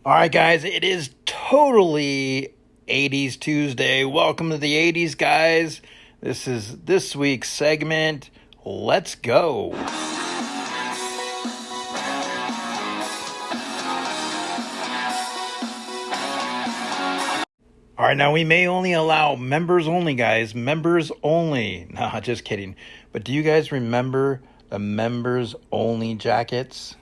All right, guys, it is totally 80's Tuesday. Welcome to the 80's, guys. This is this week's segment. Let's go. All right, now we may only allow members only, guys. Members only. Nah, just kidding. But do you guys remember the members only jackets?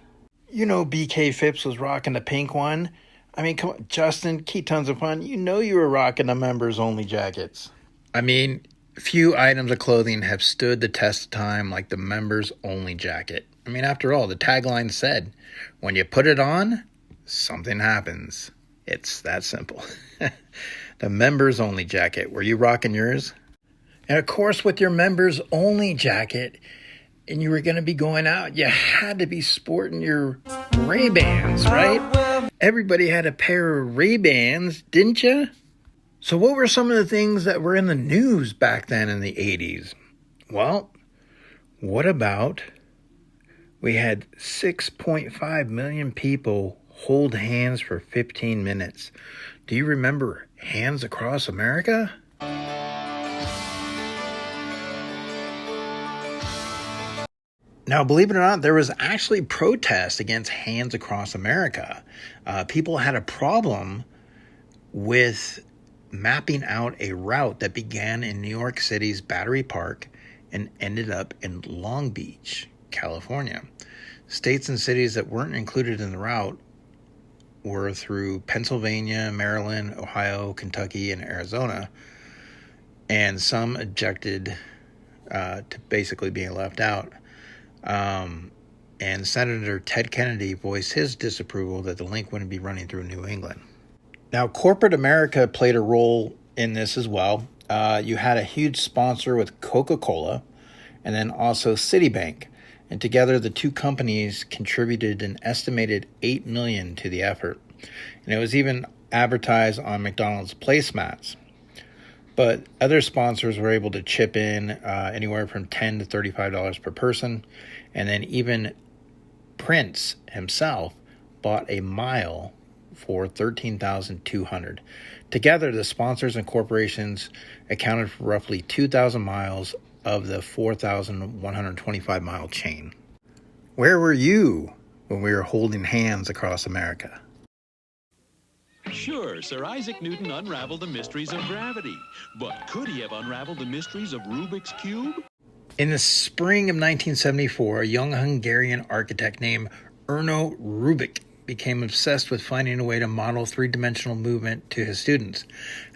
You know BK Phipps was rocking the pink one. I mean, come on, Justin, keep tons of fun. You know you were rocking the members only jackets. I mean, few items of clothing have stood the test of time like the members only jacket. I mean, after all, the tagline said, when you put it on, something happens. It's that simple. The members only jacket. Were you rocking yours? And of course, with your members only jacket, and you were going to be going out, you had to be sporting your Ray-Bans, right? Everybody had a pair of Ray-Bans, didn't you? So what were some of the things that were in the news back then in the 80's? Well, what about we had 6.5 million people hold hands for 15 minutes. Do you remember Hands Across America? Now, believe it or not, there was actually protest against Hands Across America. People had a problem with mapping out a route that began in New York City's Battery Park and ended up in Long Beach, California. States and cities that weren't included in the route were through Pennsylvania, Maryland, Ohio, Kentucky, and Arizona. And some objected to basically being left out. And Senator Ted Kennedy voiced his disapproval that the link wouldn't be running through New England. Now, corporate America played a role in this as well. You had a huge sponsor with Coca-Cola and then also Citibank. And together, the two companies contributed an estimated $8 million to the effort. And it was even advertised on McDonald's placemats. But other sponsors were able to chip in anywhere from $10 to $35 per person. And then even Prince himself bought a mile for $13,200. Together, the sponsors and corporations accounted for roughly 2,000 miles of the 4,125-mile chain. Where were you when we were holding hands across America? Sure, Sir Isaac Newton unraveled the mysteries of gravity, but could he have unraveled the mysteries of Rubik's Cube? In the spring of 1974, a young Hungarian architect named Erno Rubik became obsessed with finding a way to model three-dimensional movement to his students.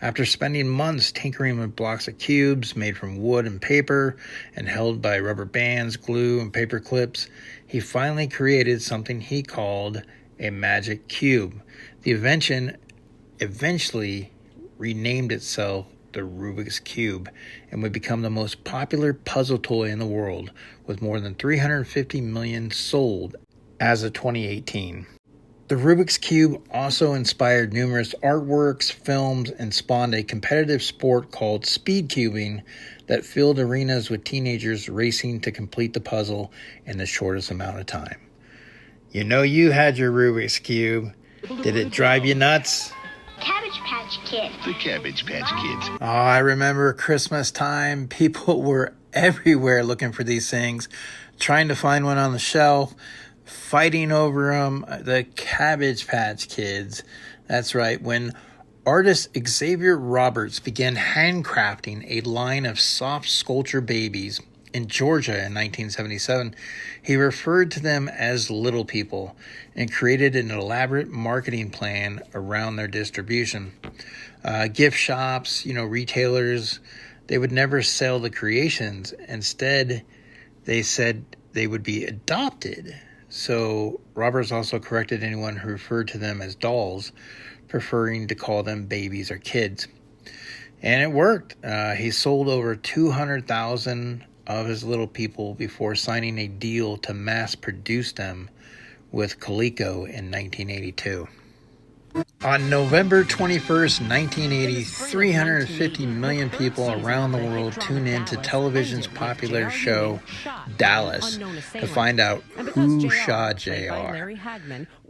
After spending months tinkering with blocks of cubes made from wood and paper and held by rubber bands, glue, and paper clips, he finally created something he called a magic cube. The invention eventually renamed itself the Rubik's Cube and would become the most popular puzzle toy in the world, with more than 350 million sold as of 2018. The Rubik's Cube also inspired numerous artworks, films, and spawned a competitive sport called speed cubing that filled arenas with teenagers racing to complete the puzzle in the shortest amount of time. You know you had your Rubik's Cube. Did it drive you nuts? Cabbage Patch Kids. The Cabbage Patch Kids. Oh, I remember Christmas time. People were everywhere looking for these things, trying to find one on the shelf, fighting over them. The Cabbage Patch Kids. That's right. When artist Xavier Roberts began handcrafting a line of soft sculpture babies in Georgia in 1977, he referred to them as little people and created an elaborate marketing plan around their distribution. Gift shops, retailers, they would never sell the creations. Instead, they said they would be adopted. So Roberts also corrected anyone who referred to them as dolls, preferring to call them babies or kids. And it worked. He sold over 200,000 of his little people before signing a deal to mass produce them with Coleco in 1982. On November 21st, 1980, 350 million people around the world tuned in to television's popular show, Dallas, to find out who shot JR.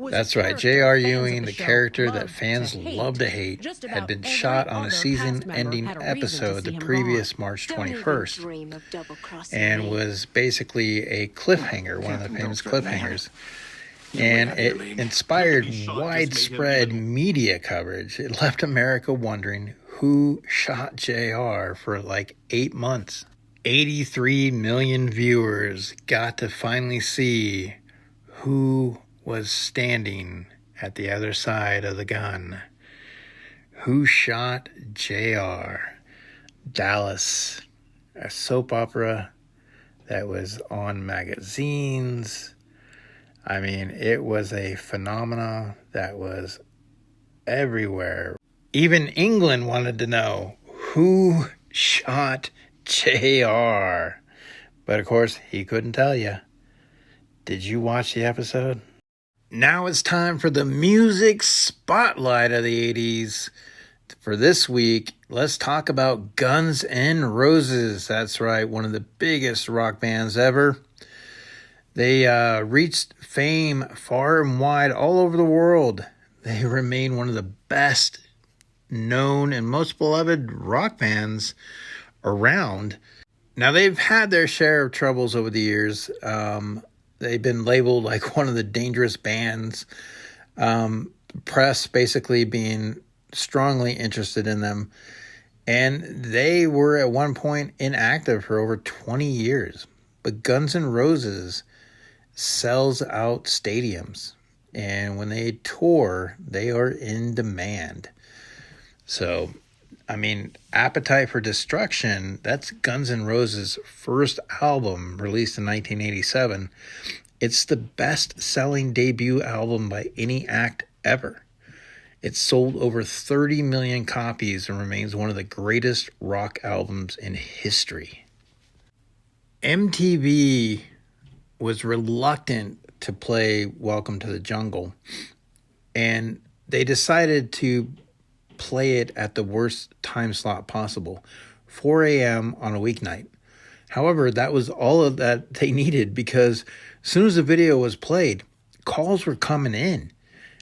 That's right, J.R. Ewing, the character that fans love to hate, had been shot on a season-ending episode the previous March 21st, and was basically a cliffhanger, one of the famous cliffhangers. And it inspired widespread media coverage. It left America wondering who shot JR for like 8 months. 83 million viewers got to finally see who was standing at the other side of the gun. Who shot JR? Dallas, a soap opera that was on magazines. I mean, it was a phenomenon that was everywhere. Even England wanted to know who shot JR. But of course, he couldn't tell you. Did you watch the episode? Now it's time for the music spotlight of the 80s. For this week, let's talk about Guns N' Roses. That's right, one of the biggest rock bands ever. They reached fame far and wide all over the world. They remain one of the best known and most beloved rock bands around. Now, they've had their share of troubles over the years. They've been labeled like one of the dangerous bands. Press basically being strongly interested in them. And they were at one point inactive for over 20 years. But Guns N' Roses sells out stadiums, and when they tour, they are in demand. So, I mean, Appetite for Destruction, that's Guns N' Roses' first album released in 1987. It's the best-selling debut album by any act ever. It sold over 30 million copies and remains one of the greatest rock albums in history. MTV was reluctant to play Welcome to the Jungle, and they decided to play it at the worst time slot possible, 4 a.m. on a weeknight. However, that was all of that they needed, because as soon as the video was played, calls were coming in.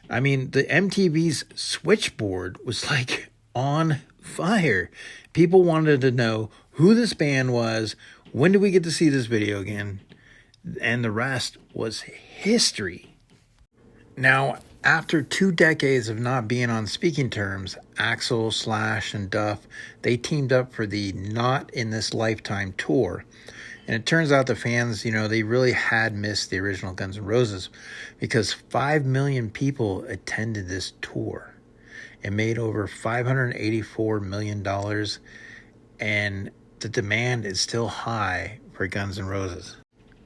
I mean, the MTV's switchboard was like on fire. People wanted to know who this band was, when do we get to see this video again? And the rest was history. Now, after 2 decades of not being on speaking terms, Axl, Slash, and Duff, they teamed up for the Not in This Lifetime tour. And it turns out the fans, they really had missed the original Guns N' Roses, because 5 million people attended this tour. It made over $584 million, and the demand is still high for Guns N' Roses.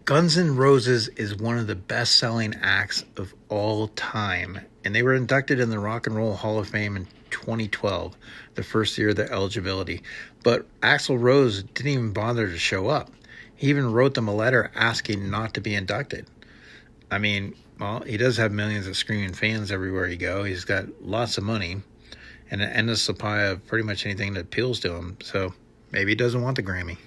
Guns N' Roses is one of the best-selling acts of all time, and they were inducted in the Rock and Roll Hall of Fame in 2012, the first year of their eligibility. But Axl Rose didn't even bother to show up. He even wrote them a letter asking not to be inducted. I mean, well, he does have millions of screaming fans everywhere he goes. He's got lots of money and an endless supply of pretty much anything that appeals to him, so maybe he doesn't want the Grammy.